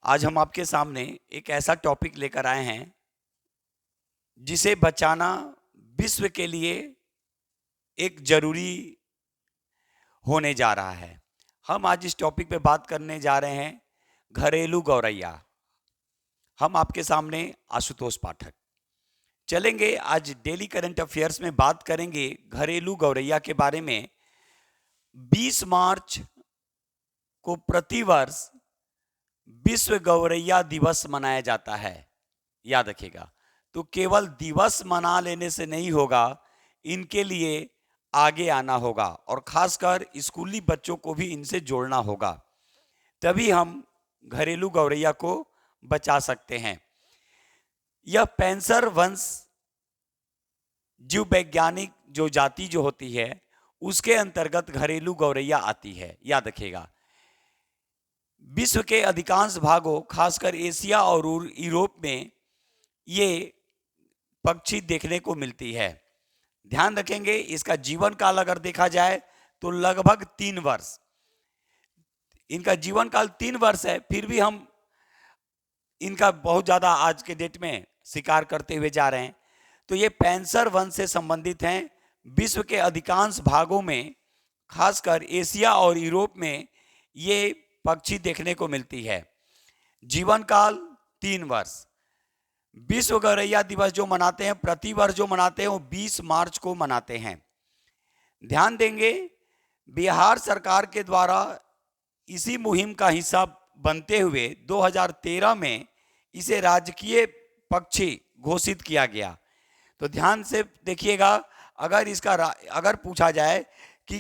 आज हम आपके सामने एक ऐसा टॉपिक लेकर आए हैं जिसे बचाना विश्व के लिए एक जरूरी होने जा रहा है। हम आज इस टॉपिक पे बात करने जा रहे हैं घरेलू गौरैया। हम आपके सामने आशुतोष पाठक चलेंगे। आज डेली करंट अफेयर्स में बात करेंगे घरेलू गौरैया के बारे में। 20 मार्च को प्रतिवर्ष विश्व गौरैया दिवस मनाया जाता है, याद रखिएगा। तो केवल दिवस मना लेने से नहीं होगा, इनके लिए आगे आना होगा और खासकर स्कूली बच्चों को भी इनसे जोड़ना होगा, तभी हम घरेलू गौरैया को बचा सकते हैं। यह पैंसर वंश जीव वैज्ञानिक जो जाति जो होती है उसके अंतर्गत घरेलू गौरैया आती है, याद रखिएगा। विश्व के अधिकांश भागों, खासकर एशिया और यूरोप में ये पक्षी देखने को मिलती है। ध्यान रखेंगे, इसका जीवन काल अगर देखा जाए तो लगभग 3 वर्ष। इनका जीवन काल 3 वर्ष है, फिर भी हम इनका बहुत ज्यादा आज के डेट में शिकार करते हुए जा रहे हैं। तो ये पैंसर वंश से संबंधित हैं। विश्व के अधिकांश भागों में, खासकर एशिया और यूरोप में ये पक्षी देखने को मिलती है। जीवन काल 3 वर्ष। विश्व गौरैया दिवस जो मनाते हैं, प्रतिवर्ष जो मनाते हैं, वो 20 मार्च को मनाते हैं। ध्यान देंगे, बिहार सरकार के द्वारा इसी मुहिम का हिस्सा बनते हुए 2013 में इसे राजकीय पक्षी घोषित किया गया। तो ध्यान से देखिएगा, अगर पूछा जाए कि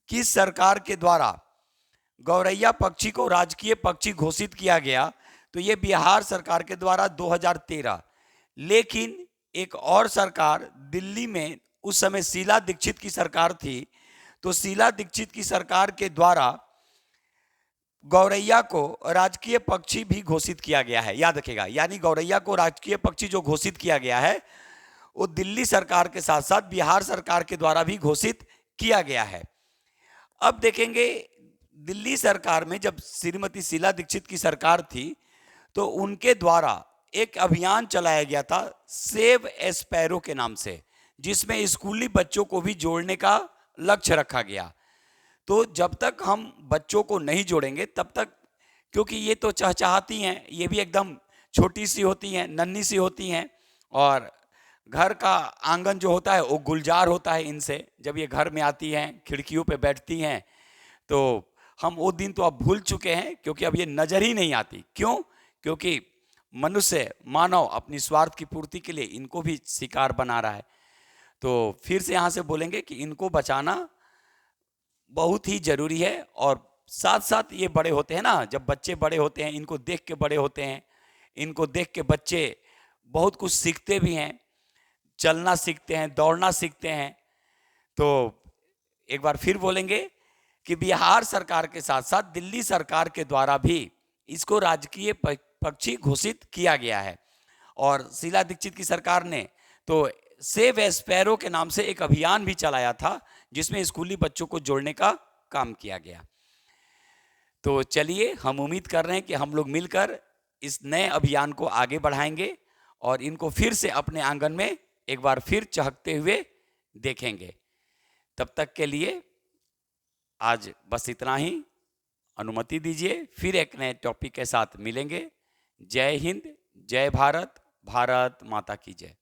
किस सरकार के द्वारा गौरैया पक्षी को राजकीय पक्षी घोषित किया गया, तो ये बिहार सरकार के द्वारा 2013। लेकिन एक और सरकार दिल्ली में, उस समय शीला दीक्षित की सरकार थी, तो शीला दीक्षित की सरकार के द्वारा गौरैया को राजकीय पक्षी भी घोषित किया गया है, याद रखिएगा। यानी गौरैया को राजकीय पक्षी जो घोषित किया गया है वो दिल्ली सरकार के साथ साथ बिहार सरकार के द्वारा भी घोषित किया गया है। अब देखेंगे, दिल्ली सरकार में जब श्रीमती शीला दीक्षित की सरकार थी तो उनके द्वारा एक अभियान चलाया गया था सेव एस्पैरो के नाम से, जिसमें स्कूली बच्चों को भी जोड़ने का लक्ष्य रखा गया। तो जब तक हम बच्चों को नहीं जोड़ेंगे तब तक, क्योंकि ये तो चहचहाती हैं, ये भी एकदम छोटी सी होती हैं, नन्ही सी होती हैं, और घर का आंगन जो होता है वो गुलजार होता है इनसे। जब ये घर में आती हैं, खिड़कियों पे बैठती हैं, तो हम वो दिन तो अब भूल चुके हैं, क्योंकि अब ये नजर ही नहीं आती। क्यों? क्योंकि मनुष्य, मानव अपनी स्वार्थ की पूर्ति के लिए इनको भी शिकार बना रहा है। तो फिर से यहाँ से बोलेंगे कि इनको बचाना बहुत ही जरूरी है। और साथ साथ ये बड़े होते हैं ना, जब बच्चे बड़े होते हैं, इनको देख के बड़े होते हैं, इनको देख के बच्चे बहुत कुछ सीखते भी हैं, चलना सीखते हैं, दौड़ना सीखते हैं। तो एक बार फिर बोलेंगे कि बिहार सरकार के साथ साथ दिल्ली सरकार के द्वारा भी इसको राजकीय पक्षी घोषित किया गया है। और शीला दीक्षित की सरकार ने तो सेव एस्पैरो के नाम से एक अभियान भी चलाया था, जिसमें स्कूली बच्चों को जोड़ने का काम किया गया। तो चलिए, हम उम्मीद कर रहे हैं कि हम लोग मिलकर इस नए अभियान को आगे बढ़ाएंगे और इनको फिर से अपने आंगन में एक बार फिर चहकते हुए देखेंगे। तब तक के लिए आज बस इतना ही। अनुमति दीजिए, फिर एक नए टॉपिक के साथ मिलेंगे। जय हिंद, जय भारत, भारत माता की जय।